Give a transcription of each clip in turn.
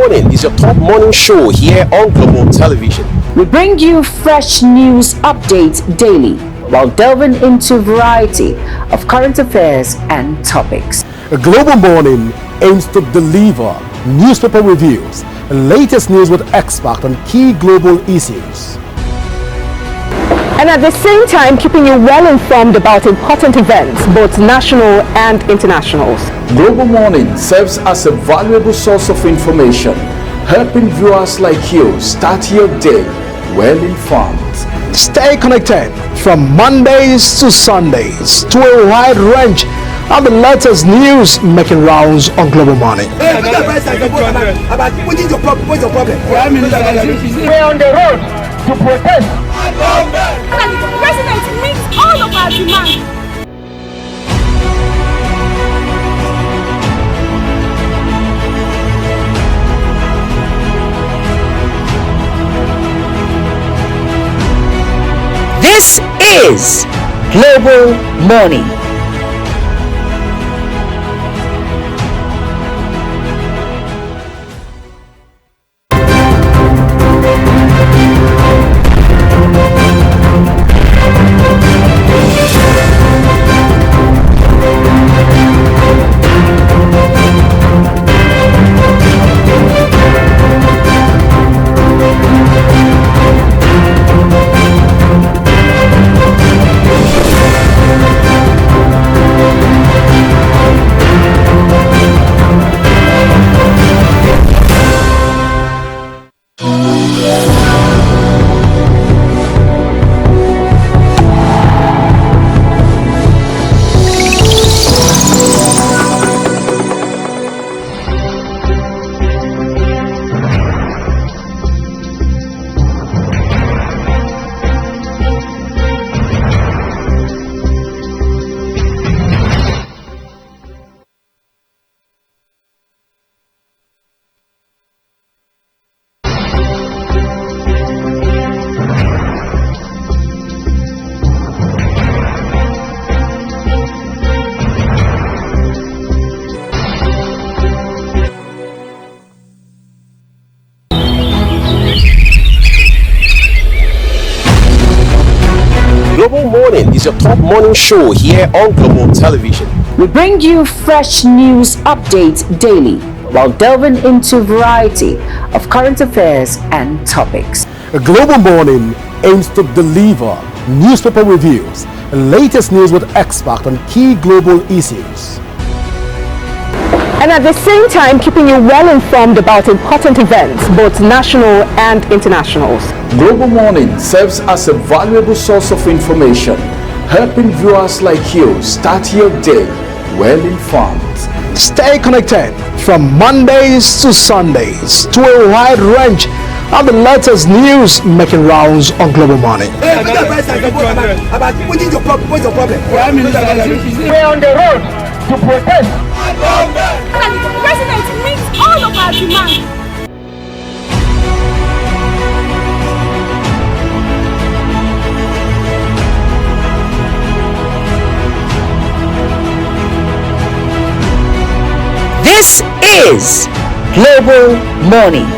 Morning is your top morning show here on Global Television. We bring you fresh news updates daily while delving into a variety of current affairs and topics. Global Morning aims to deliver newspaper reviews and latest news with experts on key global issues. And at the same time, keeping you well informed about important events, both national and internationals. Global Morning serves as a valuable source of information, helping viewers like you start your day well informed. Stay connected from Mondays to Sundays to a wide range of the latest news making rounds on Global Morning. What's your problem? We're on the road to protest. And the president meets all of our demands. This is Global Morning. Global Morning is your top morning show here on Global Television. We bring you fresh news updates daily while delving into a variety of current affairs and topics. Global Morning aims to deliver newspaper reviews and latest news with experts on key global issues. And at the same time, keeping you well informed about important events, both national and internationals. Global Morning serves as a valuable source of information, helping viewers like you start your day well informed. Stay connected from Mondays to Sundays to a wide range of the latest news making rounds on Global Morning. What's your problem? We're on the road to protest. And the president meets all of our demands. This is Global Morning.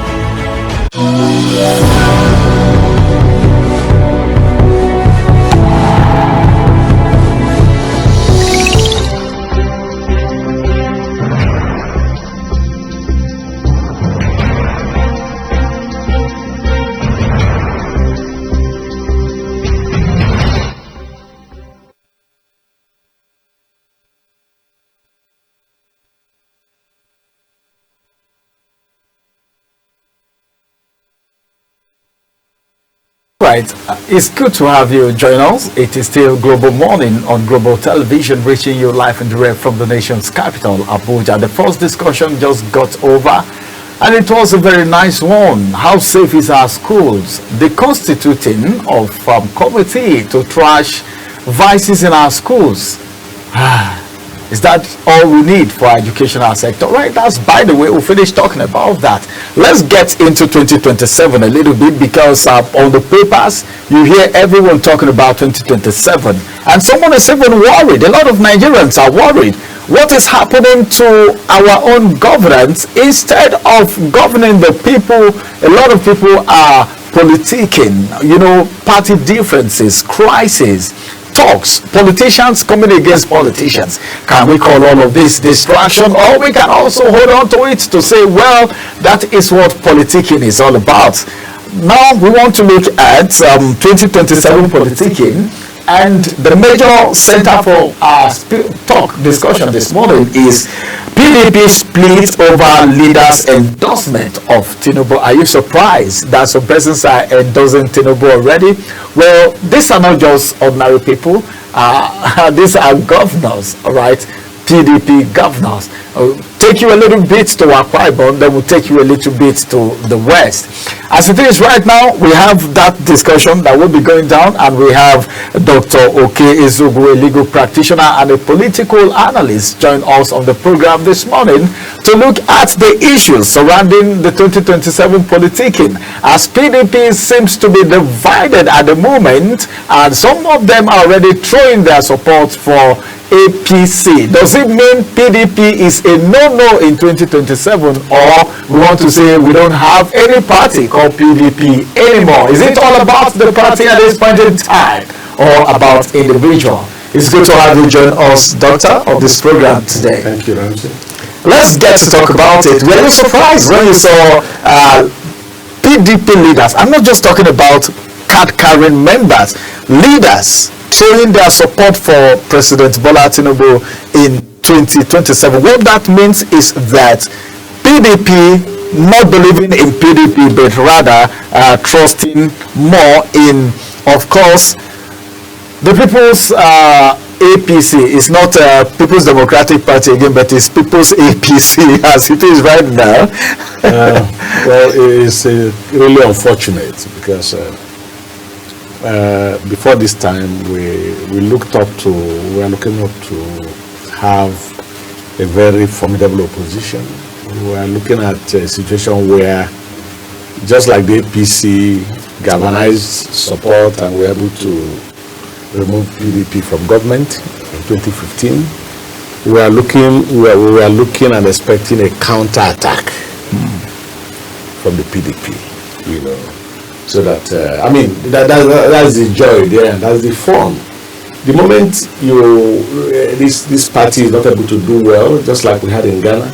Right, it's good to have you join us. It is still Global Morning on Global Television, reaching you live and direct from the nation's capital, Abuja. The first discussion just got over, and it was a very nice one. How safe is our schools? The constituting of committee to trash vices in our schools. Is that all we need for our educational sector? Right, that's, by the way, we'll finish talking about that. Let's get into 2027 a little bit, because on the papers, you hear everyone talking about 2027. And someone is even worried. A lot of Nigerians are worried. What is happening to our own governance? Instead of governing the people, a lot of people are politicking, party differences, crises, talks, politicians coming against politicians. Can we call all of this distraction? Or we can also hold on to it to say, well, that is what politicking is all about. Now we want to look at 2027 politicking. And the major center for our discussion this morning is PDP split over leaders' endorsement of Tinubu. Are you surprised that some persons are endorsing Tinubu already? Well, these are not just ordinary people. These are governors, all right? PDP governors. Take you a little bit to Akwa Ibom, then we'll take you a little bit to the west. As it is right now, we have that discussion that will be going down, and we have Dr. Okey, Ezugwu, a legal practitioner and a political analyst, join us on the program this morning to look at the issues surrounding the 2027 politicking, as PDP seems to be divided at the moment, and some of them are already throwing their support for APC. Does it mean PDP is a no-no in 2027, or we want to say we don't have any party called PDP anymore? Is it all about the party at this point in time, or about individual? It's good to have you join us, Doctor, of this program today. Thank you, Ramsey. Let's get to talk about it. Were you surprised when you saw PDP leaders? I'm not just talking about card-carrying members, leaders showing their support for President Bola Tinubu in 2027. What that means is that PDP not believing in PDP, but rather trusting more in, of course, the People's APC. It's not People's Democratic Party again, but it's People's APC as it is right now. Well, it's really unfortunate, because before this time we were looking up to have a very formidable opposition. We were looking at a situation where, just like the APC galvanized support and were able to remove PDP from government in 2015, we were looking and expecting a counter-attack from the PDP, so that that's the joy there, and that's the fun. The moment this party is not able to do well, just like we had in Ghana,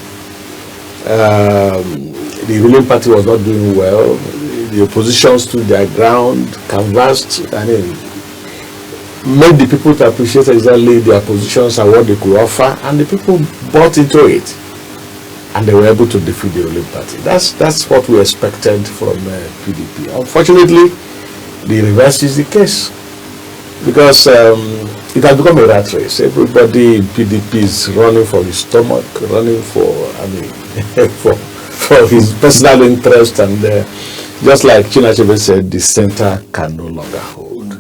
the ruling party was not doing well, the opposition stood their ground, canvassed, made the people to appreciate exactly their positions and what they could offer, and the people bought into it, and they were able to defeat the ruling party. That's what we expected from PDP. Unfortunately, the reverse is the case, because it has become a rat race. Everybody in PDP is running for his stomach, running for for his personal interest, and just like Chinachebe said, the center can no longer hold.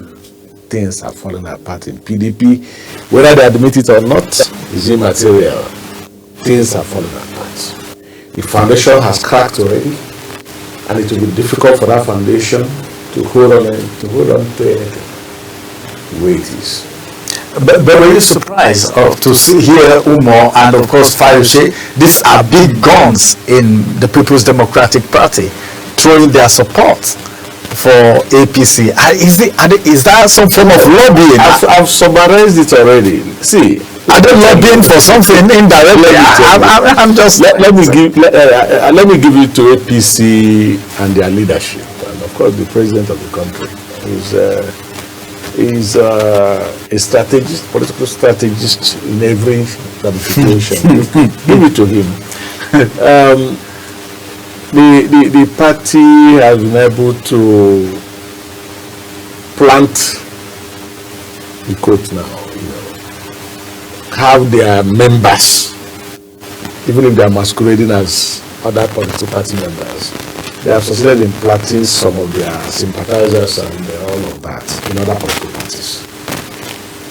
Things are falling apart in PDP, whether they admit it or not is immaterial. Things are falling apart. The foundation has cracked already, and it will be difficult for that foundation to hold on to anything the way it is. But were you surprised to hear Umo and of course Fayose? These are big guns in the People's Democratic Party throwing their support for APC. Is that some form of lobbying? I've summarized it already. See, are they lobbying for something indirectly? Let me give it to APC and their leadership, and of course the president of the country is a strategist, political strategist in every ramification. Give it to him. The party has been able to plant, in quote now, have their members, even if they are masquerading as other political party members, they have succeeded in planting some of their sympathizers and all of that in other political parties.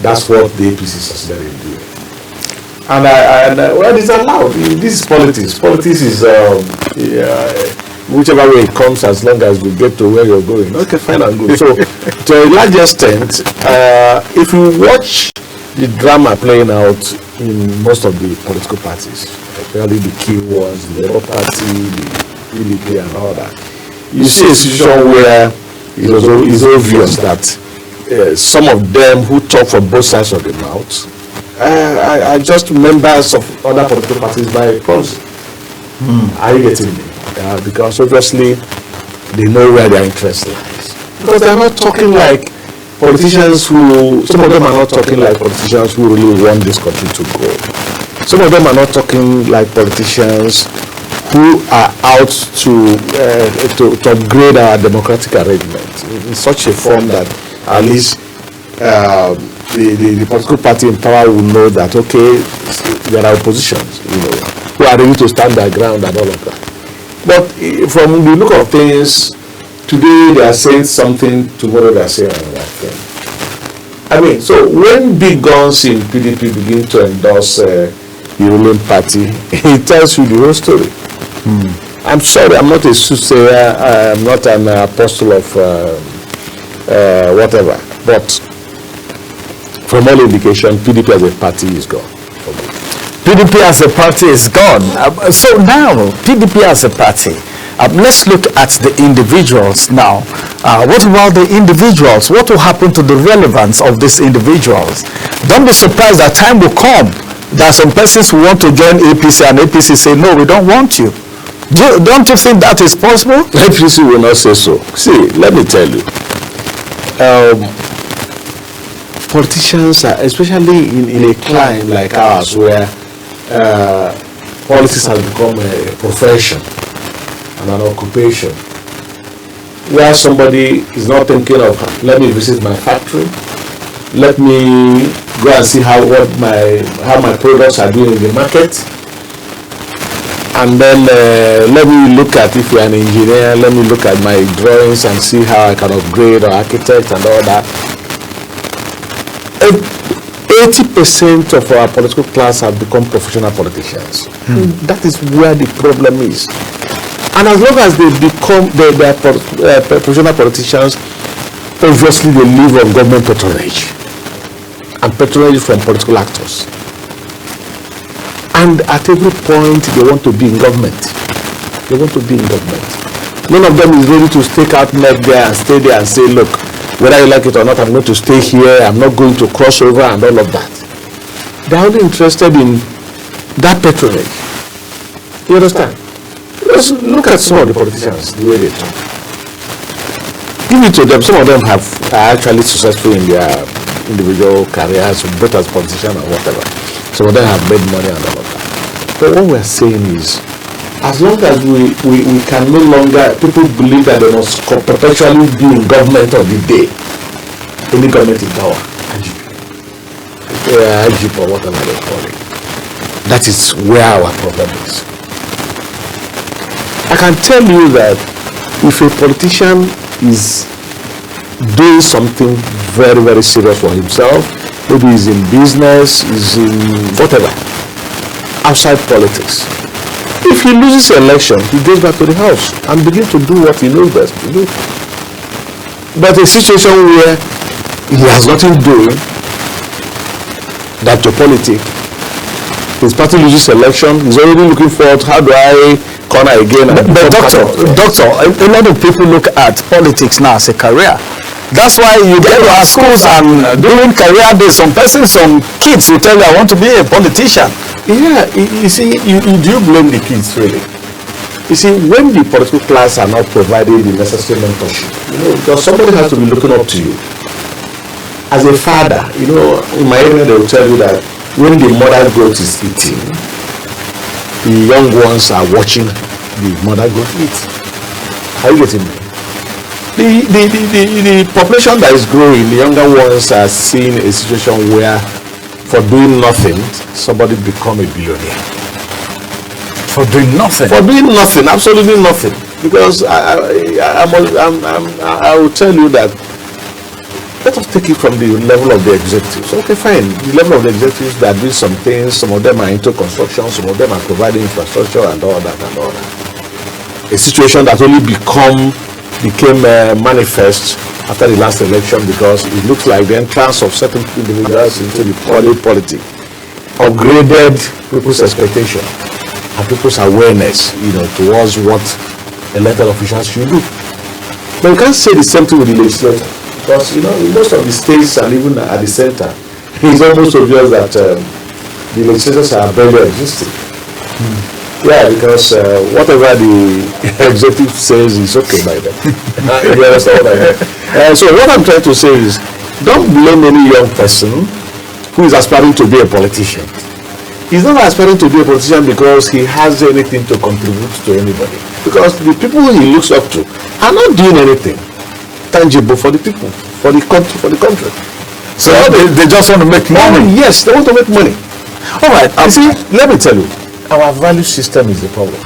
That's what the APC succeeded in doing. Well, it's allowed. This is politics. Politics is whichever way it comes, as long as we get to where you're going. Okay, fine and good. So, to a large extent, if you watch the drama playing out in most of the political parties, especially the key ones, the Labour Party, the PDP and all that, you see a situation where it's obvious that some of them who talk from both sides of the mouth are just members of other political parties by proxy. Are you getting me? Because obviously they know where their interest lies. Because they're not talking like politicians who, some of them are not talking like politicians who really want this country to grow. Some of them are not talking like politicians who are out to upgrade our democratic arrangement in such a form that at least the political party in power will know that, okay, there are oppositions, who are ready to stand their ground and all of that. But from the look of things, today they are saying something, tomorrow they are saying another thing. I mean, so when big guns in PDP begin to endorse the ruling party, it tells you the whole story. I'm sorry, I'm not a soothsayer, I'm not an apostle of whatever, but from all indication, PDP as a party is gone. PDP as a party is gone. So now, PDP as a party, let's look at the individuals now. What about the individuals? What will happen to the relevance of these individuals? Don't be surprised that time will come. There are some persons who want to join APC and APC say, no, we don't want you. Don't you think that is possible? APC will not say so. See, let me tell you. Politicians, especially in a climate like ours where politics has become a profession and an occupation, where somebody is not thinking of, let me visit my factory, let me go and see how my products are doing in the market, and then let me look at, if you're an engineer, let me look at my drawings and see how I can upgrade, or architect and all that. 80% of our political class have become professional politicians. That is where the problem is. And as long as they become professional politicians, obviously they live on government patronage and patronage from political actors. And at every point they want to be in government. They want to be in government. None of them is ready to stake out neck there and stay there and say, look, whether you like it or not, I'm going to stay here, I'm not going to cross over and all of that. They're only interested in that patronage. You understand? Let's look at some of the politicians, the way they talk. Give it to them. Some of them are actually successful in their individual careers, both as politicians or whatever. Some of them have made money and all of that. But what we're saying is, as long as we can no longer, people believe that they must perpetually be in government of the day, any government in power, IGP or whatever they call it. That is where our problem is. I can tell you that if a politician is doing something very, very serious for himself, maybe he's in business, he's in whatever, outside politics, if he loses the election, he goes back to the house and begins to do what he knows best to do. But a situation where he has nothing doing than to politic, his party loses election, he's already looking forward, how do I corner again? But doctor, a lot of people look at politics now as a career. That's why you get to our schools and during career days, some kids will tell you, I want to be a politician. Yeah, you see, do you blame the kids really? You see, when the political class are not providing the necessary mentorship, because somebody has to be looking up to you. As a father, in my area they will tell you that when the mother goat is eating, the young ones are watching the mother goat eat. Are you getting me? The population that is growing, the younger ones are seeing a situation where for doing nothing, somebody become a billionaire. For doing nothing? For doing nothing, absolutely nothing. Because I will tell you that let us take it from the level of the executives. Okay, fine. The level of the executives that do some things, some of them are into construction, some of them are providing infrastructure and all that and all that. A situation that only became manifest after the last election, because it looks like the entrance of certain individuals into the politics upgraded people's expectation and people's awareness, towards what elected officials should do. But you can't say the same thing with the legislature, because in most of the states and even at the center, it's almost obvious that the legislators are barely existing. Yeah, because whatever the executive says is okay by them. You understand what I mean? So what I'm trying to say is, don't blame any young person who is aspiring to be a politician. He's not aspiring to be a politician because he has anything to contribute to anybody. Because the people he looks up to are not doing anything tangible for the people, for the country. So they just want to make money. Yes, they want to make money. All right. See, let me tell you. Our value system is the problem.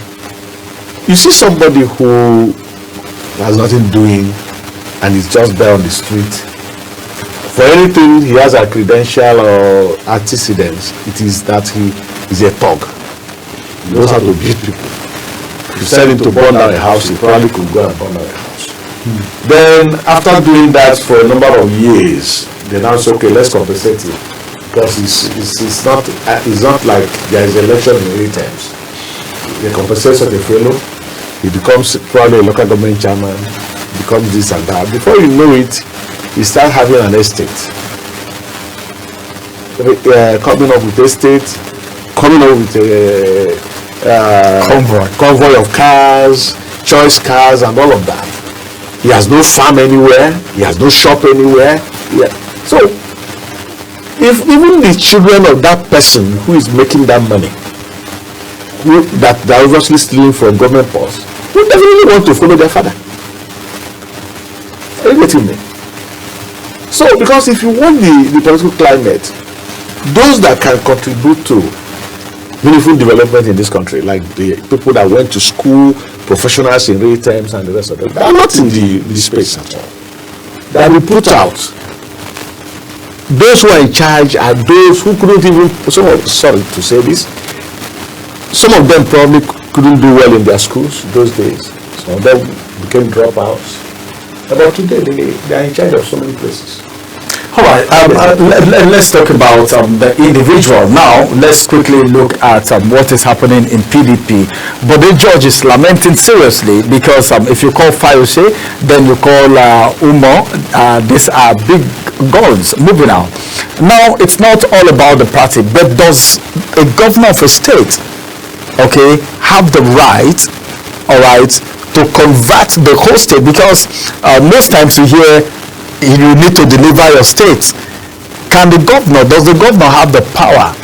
You see somebody who has nothing doing and is just there on the street. For anything he has a credential or antecedents, it is that he is a thug. He knows how to beat people. If you send him to burn down a house, he probably could go and burn down a house. Then after doing that for a number of years, they now say, okay, let's compensate him. Because it's not like there is election in 8 times. They compensate such a fellow, he becomes probably a local government chairman, becomes this and that. Before you know it, he starts having an estate. Coming up with estate, coming up with a convoy of cars, choice cars and all of that. He has no farm anywhere, he has no shop anywhere. Yeah. So, if even the children of that person who is making that money, that they're obviously stealing from government purse, would definitely want to follow their father. Are you getting me? So, because if you want the political climate, those that can contribute to meaningful development in this country, like the people that went to school, professionals in real terms and the rest of them, they are not in the space at all. They will put out. Those who are in charge are those who couldn't even, sorry to say this, some of them probably couldn't do well in their schools those days. Some of them became dropouts. But today they are in charge of so many places. All right, let's talk about the individual. Now, let's quickly look at what is happening in PDP. But the judge is lamenting seriously because if you call Fayose, then you call Umo, these are big goals moving out. Now, it's not all about the party, but does a governor of a state, have the right, to convert the whole state? Because most times you hear, you need to deliver your state. Does the governor have the power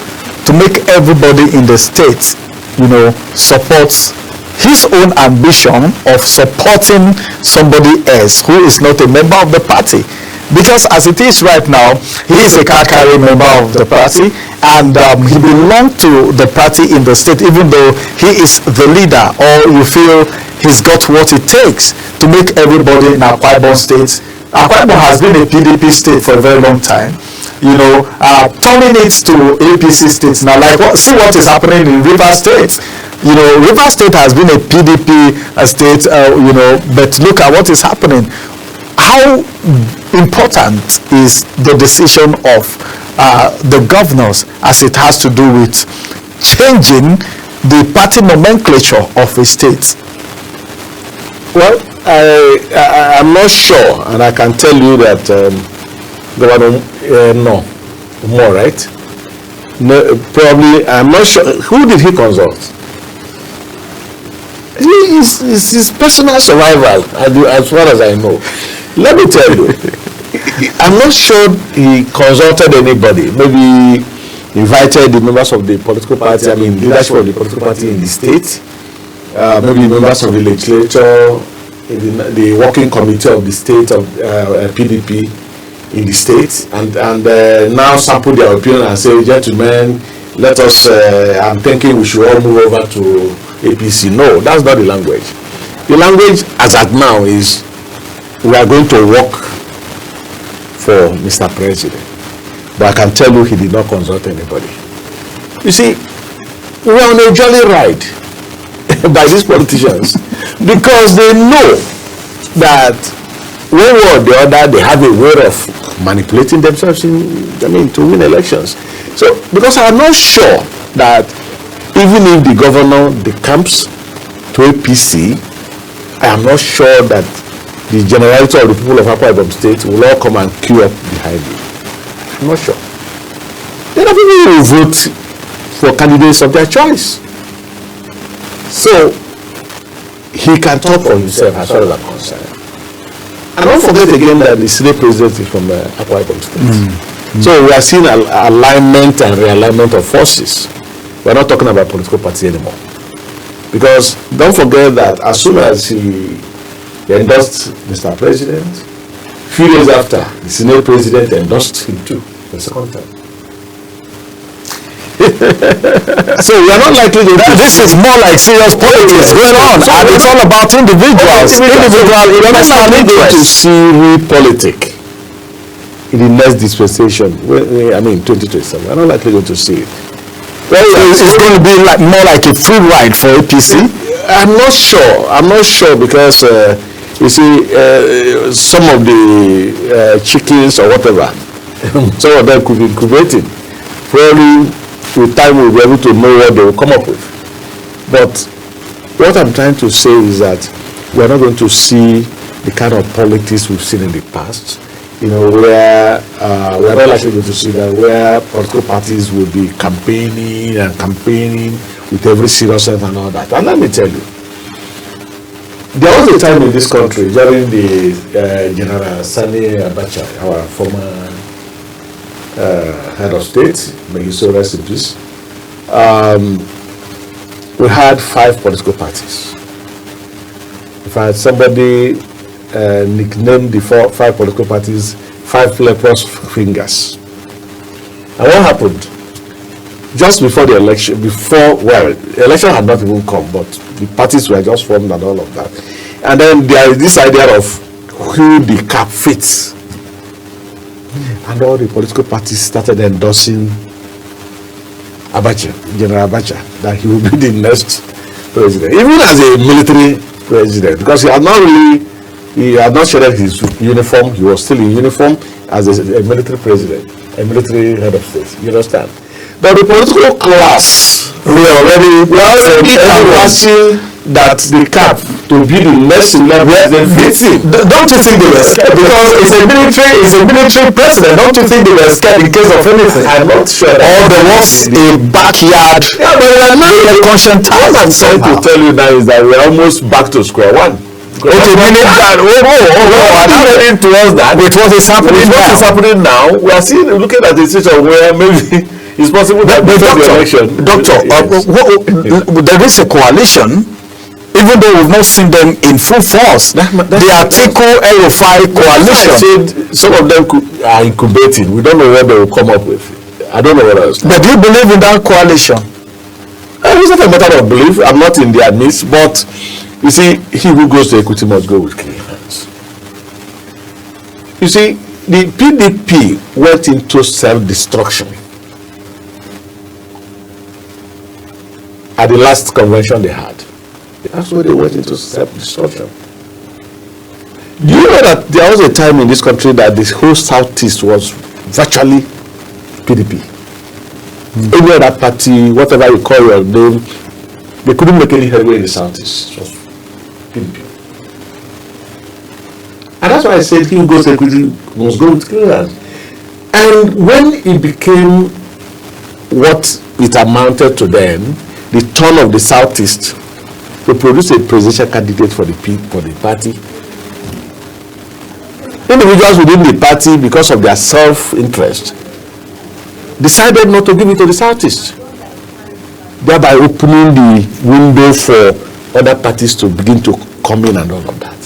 to make everybody in the state, support his own ambition of supporting somebody else who is not a member of the party? Because as it is right now, he is a card-carrying member of the party, and he belongs to the party in the state, even though he is the leader, or you feel he's got what it takes to make everybody in Akwa Ibom state. Akwa Ibom has been a PDP state for a very long time. Turning it to APC states now, see what is happening in Rivers State. Rivers State has been a PDP state, but look at what is happening. How important is the decision of the governors as it has to do with changing the party nomenclature of a state? Well, I'm not sure, and I can tell you that Governor more right? No, probably, I'm not sure. Who did he consult? It's his personal survival, as far as I know. Let me tell you, I'm not sure he consulted anybody. Maybe invited the members of the political party, leadership of the political party in the state, maybe members of the legislature, the working committee of the state of PDP in the state, and now sample their opinion and say, gentlemen, let us, I'm thinking we should all move over to APC. No, that's not the language. The language as at now is, we are going to work for Mr. President. But I can tell you he did not consult anybody. You see, we're on a jolly ride by these politicians because they know that one way or the other they have a way of manipulating themselves to win elections. So because I'm not sure that even if the governor decamps to APC, I am not sure that the generality of the people of Akwa Ibom State will all come and queue up behind you. I'm not sure. There are people who will vote for candidates of their choice. So he can talk for himself as far as I'm concerned. And don't forget again that the Senate president is from Akwa Ibom State. So we are seeing alignment and realignment of forces. We're not talking about political party anymore. Because don't forget that as soon as he endorsed Mr. President, a few days after, the Senate president endorsed him too, the second time. So we are not likely to... This is more like serious politics going on, and it's all about individuals. We're not likely to see real politic in the next dispensation. 2027. We're not likely to see it. Well, it's going to be more like a free ride for APC. I'm not sure because you see some of the chickens or whatever, some of them could be incubating. Probably with time we'll be able to know what they will come up with. But what I'm trying to say is that we're not going to see the kind of politics we've seen in the past. Where we're not likely to see that, where political parties will be campaigning with every seriousness and all that. And let me tell you, there was a time in this country during the General Sani Abacha, our former head of state, may he so rest in peace. We had 5 political parties. In fact, somebody nicknamed the 5 political parties 5 leprous fingers. And what happened? Just before the election, the election had not even come, but the parties were just formed and all of that. And then there is this idea of who the cap fits. And all the political parties started endorsing Abacha, General Abacha, that he will be the next president, even as a military president, because he had not shed his uniform. He was still in uniform as a military president, a military head of state. You understand? But the political class, we are already asking that the cap to be the next president fits him. Don't you think they were scared? Because it's a military president. Don't you think they were scared in case of anything? I'm not sure. Or there was a backyard. Yeah, but a conscientized. What I'm trying to tell you now is that we're almost back to square one. Okay, meaning that. I'm not heading towards that. With what is happening now. What is happening now? We are looking at a situation where maybe it's possible that before the election. Doctor, there is a coalition. Even though we've not seen them in full force, the Atiku El-Rufai coalition. I said some of them are incubating. We don't know what they will come up with. I don't know what else. But do you believe in that coalition? It's not a matter of belief. I'm not in their midst, but you see, he who goes to equity must go with clean hands. You see, the PDP went into self-destruction at the last convention they had. That's why they went into self-destruction. Do you know that there was a time in this country that this whole Southeast was virtually PDP? Any other party, whatever you call your name, they couldn't make any headway in the Southeast. It was PDP. And that's why I said he who goes to equity must go with clean hands. And when it became what it amounted to then, the turn of the Southeast, they produced a presidential candidate for the party. Individuals within the party, because of their self-interest, decided not to give it to the Southeast, thereby opening the window for other parties to begin to come in and all of that.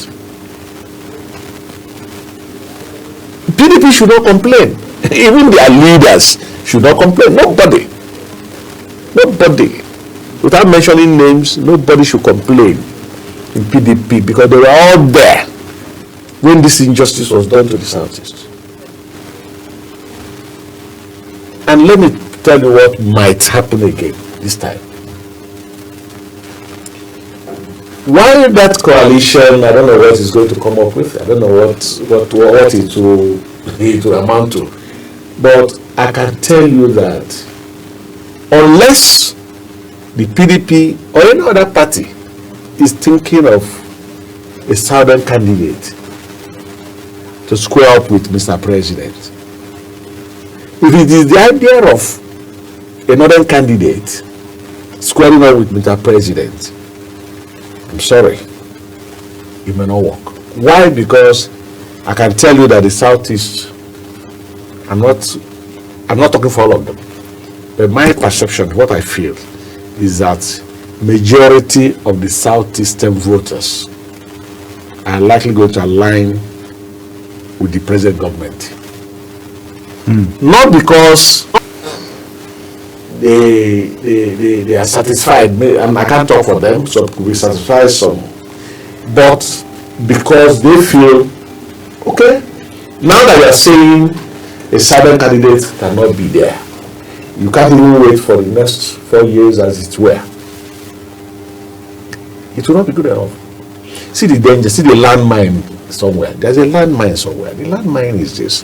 PDP should not complain. Even their leaders should not complain. Nobody. Without mentioning names, nobody should complain in PDP because they were all there when this injustice was done to the Southeast. And let me tell you what might happen again this time. Why that coalition, I don't know what it's going to come up with. I don't know what it will amount to. But I can tell you that unless the PDP or any other party is thinking of a southern candidate to square up with Mr. President, if it is the idea of a northern candidate squaring up with Mr. President, I'm sorry, it may not work. Why? Because I can tell you that the Southeast, I'm not talking for all of them, but my perception, what I feel, is that majority of the Southeastern voters are likely going to align with the present government. Not because they are satisfied, and I can't talk for them, so we satisfy some, but because they feel, okay, now that you are saying a southern candidate cannot be there, you can't even wait for the next 4 years as it were, it will not be good enough. See the danger, see the landmine somewhere. There's a landmine somewhere. The landmine is this.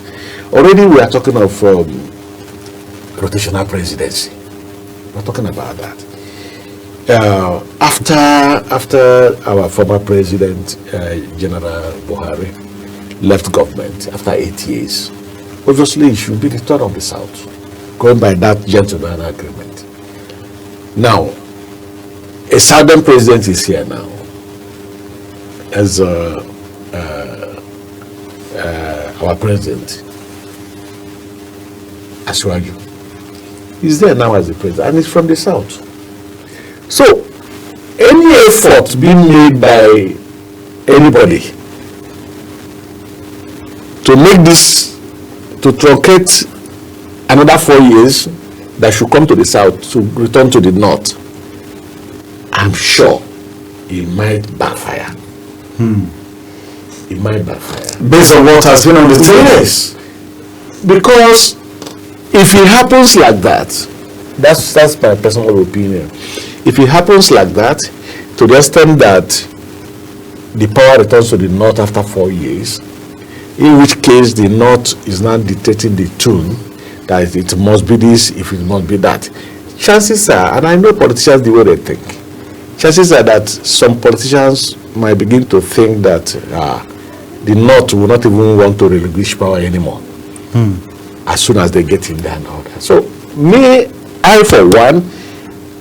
Already we are talking of rotational presidency. We're talking about that. After our former president, General Buhari, left government after 8 years, obviously it should be the turn of the South, going by that gentleman agreement. Now, a southern president is here now, as our president, Ezugwu. He's there now as the president, and he's from the South. So, any effort being made by anybody to make this, to truncate another 4 years that should come to the South to return to the North, I'm sure it might backfire. It might backfire. Based on what has been on the table? Yes. Because if it happens like that, that's my personal opinion. If it happens like that, to the extent that the power returns to the North after 4 years, in which case the North is now dictating the tune, that it must be this, if it must be that, chances are, and I know politicians the way they think, chances are that some politicians might begin to think that the North will not even want to relinquish power anymore as soon as they get in there and all that. So I for one,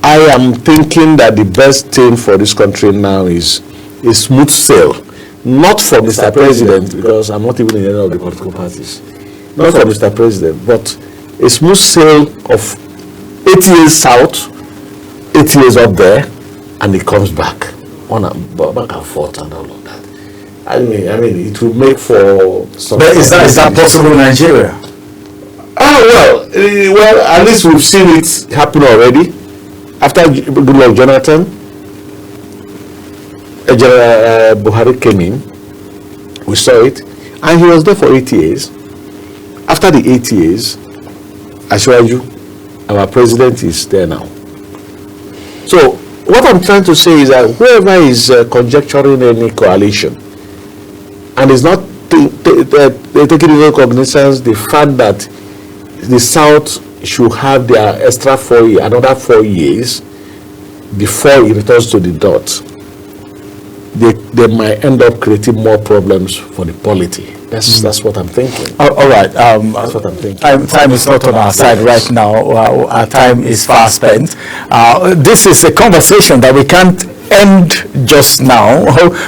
I am thinking that the best thing for this country now is a smooth sail, not for Mr. President, because I'm not even in any of the political parties, not for Mr. President, but a smooth sail of 8 years south, 8 years up there, and it comes back back and forth and all of that. I mean, it will make for some. But is that possible in Nigeria? Well, at least we've seen it happen already. After Goodluck Jonathan, General Buhari came in, we saw it, and he was there for 8 years. After the 8 years, Ezugwu, our president, is there now. So what I'm trying to say is that whoever is conjecturing any coalition and is not taking into cognizance the fact that the South should have their extra 4 years, another 4 years before it returns to the dot, they might end up creating more problems for the polity. That's what I'm thinking. All right. That's what I'm thinking. Time is not on our side right now. Our time is fast spent. This is a conversation that we can't end just now.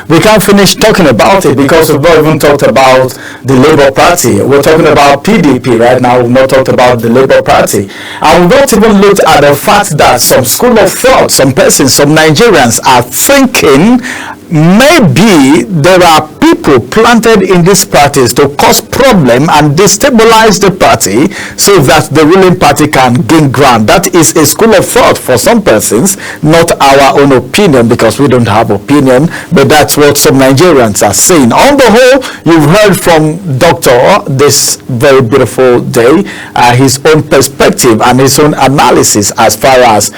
We can't finish talking about it because we've not even talked about the Labour Party. We're talking about PDP right now. We've not talked about the Labour Party. And we've not even looked at the fact that some school of thought, some persons, some Nigerians are thinking maybe there are people planted in these parties to cause problem and destabilize the party so that the ruling party can gain ground. That is a school of thought for some persons, not our own opinion, because we don't have opinion, but that's what some Nigerians are saying. On the whole, you've heard from Dr. this very beautiful day, his own perspective and his own analysis as far as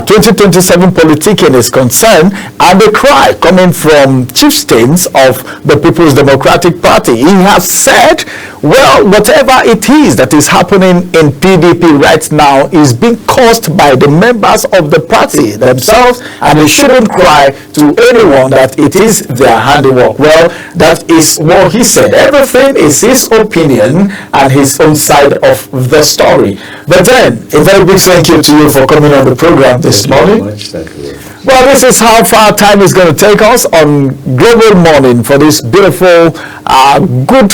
2027 politicking is concerned, and the cry coming from chieftains of the People's Democratic Party. He has said, well, whatever it is that is happening in PDP right now is being caused by the members of the party themselves, and they shouldn't cry to anyone that it is their handiwork. Well, that is what he said. Everything is his opinion and his own side of the story. But then, a very big thank you to you for coming on the program this morning. Thank you. Well, this is how far time is going to take us on Global Morning for this beautiful, good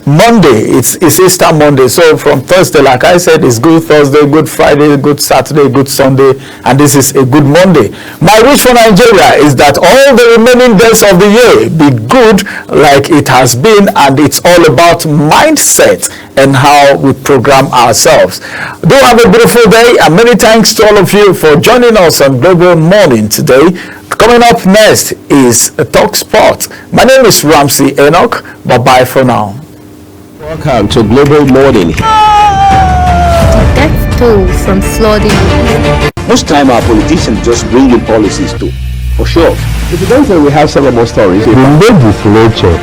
Monday. It's Easter Monday. So from Thursday, like I said, it's Good Thursday, Good Friday, Good Saturday, Good Sunday, and this is a good Monday. My wish for Nigeria is that all the remaining days of the year be good like it has been, and it's all about mindset and how we program ourselves. Do have a beautiful day, and many thanks to all of you for joining us on Global Morning today. Coming up next is a Talk Sport. My name is Ramsey Enoch. Bye-bye for now. Welcome to Global Morning. The death toll from flooding. Most time our politicians just bring in policies too, for sure. If you don't say we have several more stories. The legislature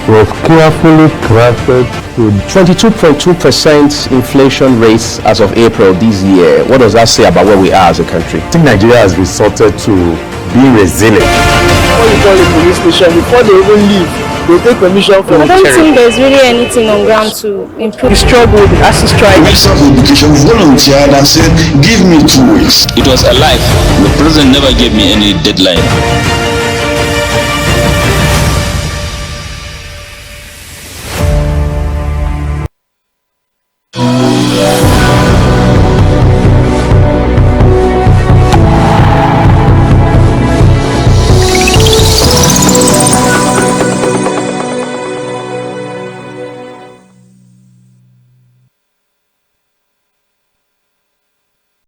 was carefully crafted to 22.2% inflation rate as of April this year. What does that say about where we are as a country? I think Nigeria has resorted to being resilient. Before you call the police station, before they even leave, they take permission from the I don't think there's really anything on ground to improve. We struggled as a strike. Minister of Education volunteered and said, give me 2 weeks. It was a life. The president never gave me any deadline.